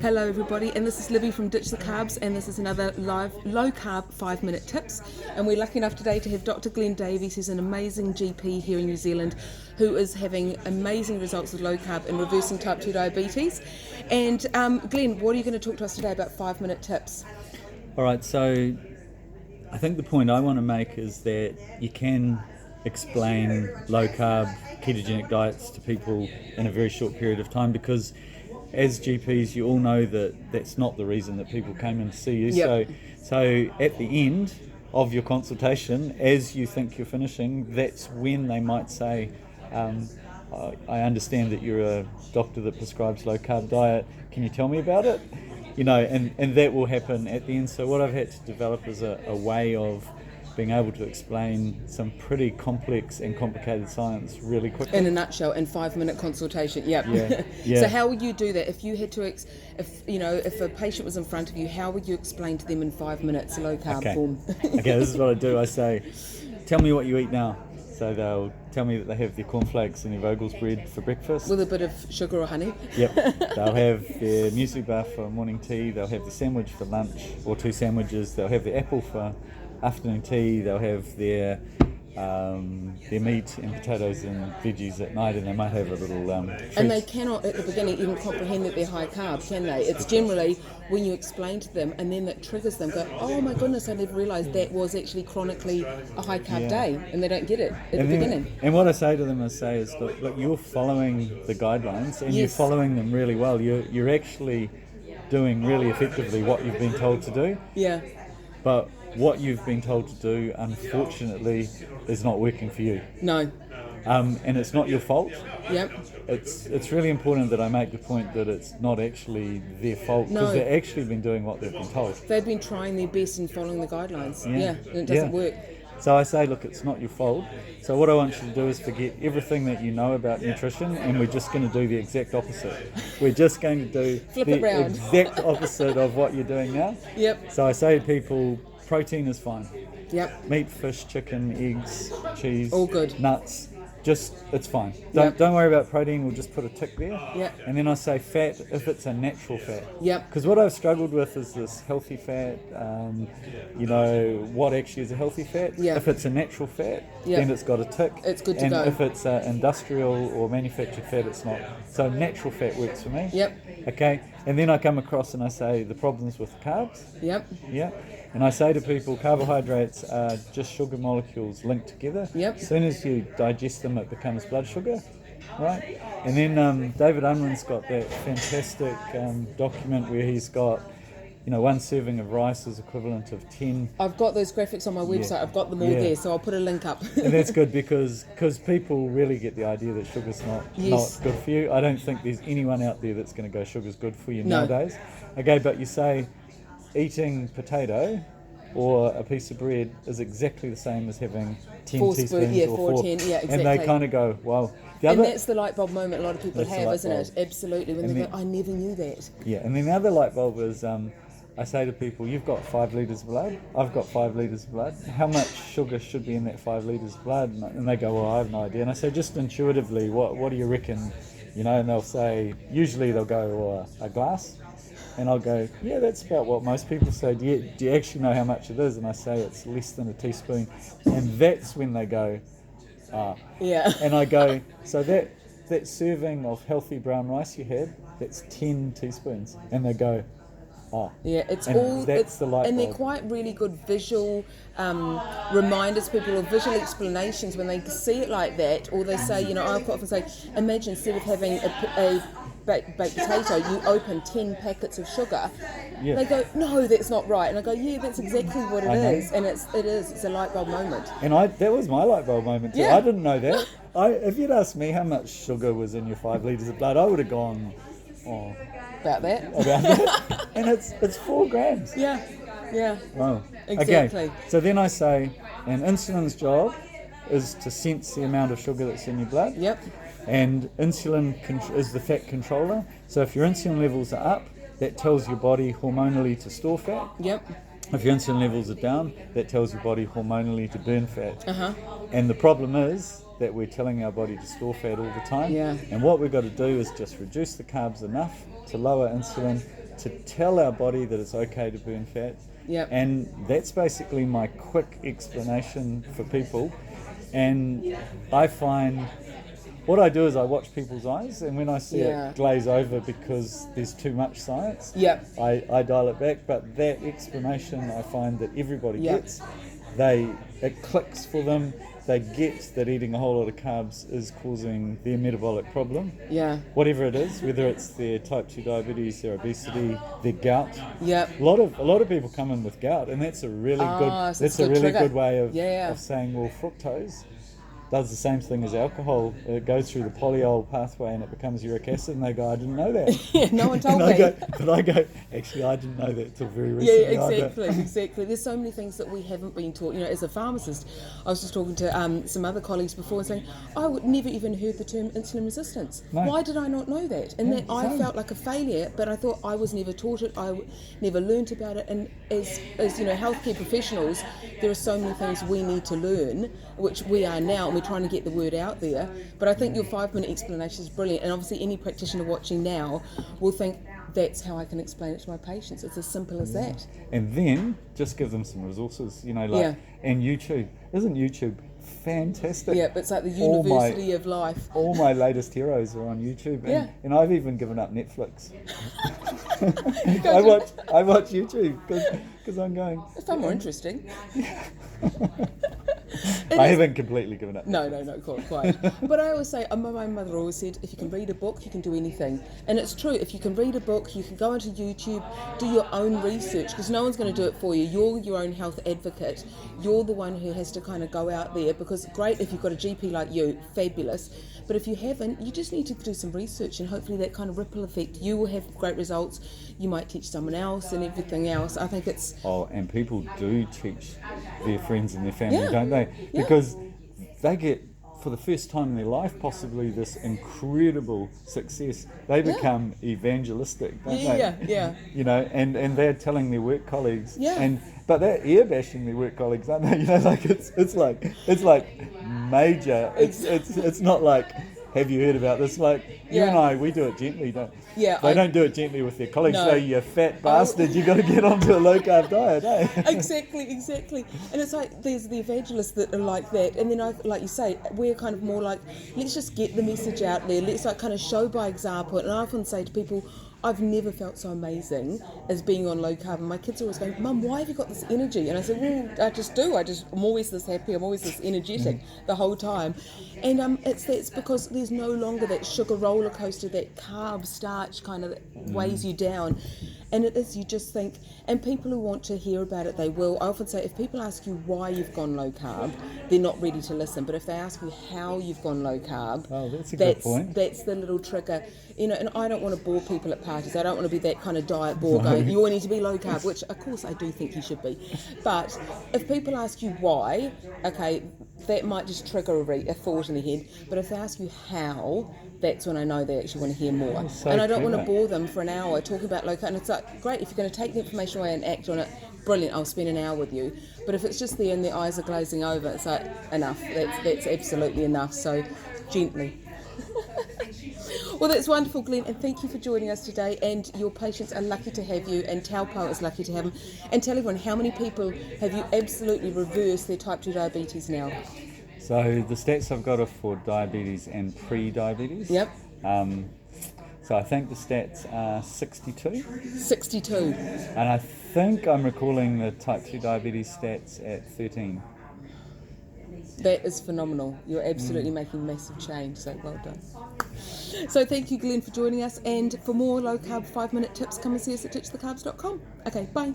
Hello everybody, and this is Libby from Ditch the Carbs, and this is another live low-carb 5-minute tips. And we're lucky enough today to have Dr. Glen Davies, who's an amazing GP here in New Zealand, who is having amazing results with low-carb and reversing type 2 diabetes. And Glen, what are you going to talk to us today about 5-minute tips? All right, so I think the point I want to make is that you can explain low-carb ketogenic diets to people in a very short period of time, because as GPs you all know that that's not the reason that people came in to see you. Yep. So at the end of your consultation, as you think you're finishing, that's when they might say, I understand that you're a doctor that prescribes low-carb diet, can you tell me about it? You know, and that will happen at the end. So what I've had to develop is a way of being able to explain some pretty complex and complicated science really quickly. In a nutshell, in 5-minute consultation. Yep. Yeah. So how would you do that if you had to, if a patient was in front of you, how would you explain to them in 5 minutes low-carb form? Okay, this is what I do. I say, tell me what you eat now. So they'll tell me that they have their cornflakes and their Vogel's bread for breakfast. With a bit of sugar or honey. Yep. They'll have their muesli bar for morning tea. They'll have their sandwich for lunch, or 2 sandwiches. They'll have their apple for afternoon tea. They'll have their meat and potatoes and veggies at night, and they might have a little treat. And they cannot at the beginning even comprehend that they're high carb, can they? It's generally when you explain to them and then that triggers them, go, oh my goodness, I never realised that was actually chronically a high carb day, and they don't get it at the beginning. And what I say to them is, look, you're following the guidelines, and you're following them really well. You're actually doing really effectively what you've been told to do. Yeah. But what you've been told to do, unfortunately, is not working for you. No. And it's not your fault. Yep. It's really important that I make the point that it's not actually their fault, because they've actually been doing what they've been told. They've been trying their best and following the guidelines. Yeah. And it doesn't work. So I say, look, it's not your fault. So what I want you to do is forget everything that you know about nutrition, and we're just going to do the exact opposite. We're just going to do the exact opposite of what you're doing now. Yep. So I say to people, protein is fine. Yep. Meat, fish, chicken, eggs, cheese, all good. Nuts, it's fine. Don't worry about protein, we'll just put a tick there. Yep. And then I say fat if it's a natural fat. Yep. Because what I've struggled with is this healthy fat, what actually is a healthy fat. Yep. If it's a natural fat, then it's got a tick. It's good to go. And if it's industrial or manufactured fat, it's not. So natural fat works for me. Yep. Okay. And then I come across and I say the problems with carbs. Yep. Yeah. And I say to people, carbohydrates are just sugar molecules linked together. Yep. As soon as you digest them, it becomes blood sugar, right? And then David Unwin's got that fantastic document where he's got, 1 serving of rice is equivalent of 10. I've got those graphics on my website. Yeah. I've got them all there, so I'll put a link up. And that's good because people really get the idea that sugar's not good for you. I don't think there's anyone out there that's going to go sugar's good for you nowadays. Okay, but you say eating potato or a piece of bread is exactly the same as having 10 teaspoons or 4. 10, yeah, exactly. And they kind of go, wow. And that's the light bulb moment a lot of people have, isn't it? Absolutely. When they go, I never knew that. Yeah, and then the other light bulb is, I say to people, you've got 5 litres of blood, I've got 5 litres of blood. How much sugar should be in that 5 litres of blood? And they go, well, I have no idea. And I say, just intuitively, what do you reckon? And they'll say, usually they'll go, a glass. And I'll go, yeah, that's about what most people say. Do you actually know how much it is? And I say it's less than a teaspoon. And that's when they go, Yeah. And I go, so that serving of healthy brown rice you had, that's 10 teaspoons. And they go, yeah, it's and all. That's the light bulb. And they're quite really good visual reminders to people, or visual explanations when they see it like that, or they say, I quite often say, imagine instead of having a baked potato, you open 10 packets of sugar. Yeah. They go, no, that's not right. And I go, yeah, that's exactly what it is. And it's a light bulb moment. And that was my light bulb moment too. Yeah. I didn't know that. If you'd asked me how much sugar was in your 5 litres of blood, I would have gone, about that. And it's 4 grams. Yeah. Oh. Exactly. Okay. So then I say, and insulin's job is to sense the amount of sugar that's in your blood. Yep. And insulin is the fat controller. So if your insulin levels are up, that tells your body hormonally to store fat. Yep. If your insulin levels are down, that tells your body hormonally to burn fat. Uh-huh. And the problem is that we're telling our body to store fat all the time. Yeah. And what we've got to do is just reduce the carbs enough to lower insulin, to tell our body that it's okay to burn fat. Yep. And that's basically my quick explanation for people. And I find what I do is I watch people's eyes, and when I see it glaze over because there's too much science, I dial it back. But that explanation, I find that everybody gets. It clicks for them. They get that eating a whole lot of carbs is causing their metabolic problem. Yeah. Whatever it is, whether it's their type 2 diabetes, their obesity, their gout. Yeah. A lot of people come in with gout, and that's a really good way of saying, well, fructose does the same thing as alcohol. It goes through the polyol pathway and it becomes uric acid, and they go, I didn't know that. No one told me. But I go, actually, I didn't know that until very recently. Yeah, exactly. There's so many things that we haven't been taught. As a pharmacist, I was just talking to some other colleagues before saying, I would never even heard the term insulin resistance. No. Why did I not know that? And that I felt like a failure, but I thought I was never taught it, I never learnt about it. And as healthcare professionals, there are so many things we need to learn, which we are now, and we're trying to get the word out there. But I think your 5-minute explanation is brilliant, and obviously any practitioner watching now will think, that's how I can explain it to my patients. It's as simple as that. And then just give them some resources, and YouTube. Isn't YouTube fantastic? Yeah, but it's like the university of life. All my latest heroes are on YouTube, and I've even given up Netflix. I watch YouTube because I'm going. It's far more interesting. I haven't completely given up. No, quite. But I always say, my mother always said, if you can read a book, you can do anything. And it's true. If you can read a book, you can go onto YouTube, do your own research, because no one's going to do it for you. You're your own health advocate. You're the one who has to kind of go out there, because great if you've got a GP like you, fabulous. But if you haven't, you just need to do some research, and hopefully that kind of ripple effect, you will have great results. You might teach someone else and everything else. I think it's... Oh, and people do teach their friends and their family, don't they? Yeah. Because they get, for the first time in their life, possibly this incredible success. They become evangelistic, don't they? Yeah. And they're telling their work colleagues. Yeah. But they're airbashing their work colleagues, aren't they? It's like major. It's not like, have you heard about this? Like you and I, we do it gently, don't? Yeah. They don't do it gently with their colleagues. No. Say, you fat bastard, you got to get onto a low carb diet, eh? Exactly. And it's like there's the evangelists that are like that, and then like you say, we're kind of more like, let's just get the message out there. Let's like kind of show by example. And I often say to people, I've never felt so amazing as being on low carb. And my kids are always going, Mum, why have you got this energy? And I said, well, I just do. I'm always this happy. I'm always this energetic the whole time. And it's because there's no longer that sugar roller coaster, that carb starch kind of weighs you down. And it is, you just think, and people who want to hear about it, they will. I often say, if people ask you why you've gone low carb, they're not ready to listen. But if they ask you how you've gone low carb, that's a good point. That's the little trigger. And I don't want to bore people at parties. I don't want to be that kind of diet bore going, you all need to be low carb, which of course I do think you should be. But if people ask you why, okay, that might just trigger a thought in their head. But if they ask you how, that's when I know they actually want to hear more. And I don't want to bore them for an hour talking about low carb. And it's like, great, if you're going to take the information away and act on it, brilliant, I'll spend an hour with you. But if it's just there and their eyes are glazing over, it's like, enough. That's absolutely enough. So gently. Well, that's wonderful, Glen, and thank you for joining us today. And your patients are lucky to have you, and Taupo is lucky to have them. And tell everyone, how many people have you absolutely reversed their type 2 diabetes now? So the stats I've got are for diabetes and pre-diabetes. Yep. So I think the stats are 62. 62. And I think I'm recalling the type 2 diabetes stats at 13. That is phenomenal. You're absolutely making massive change, so well done. So thank you, Glen, for joining us. And for more low-carb 5-minute tips, come and see us at ditchthecarbs.com. Okay, bye.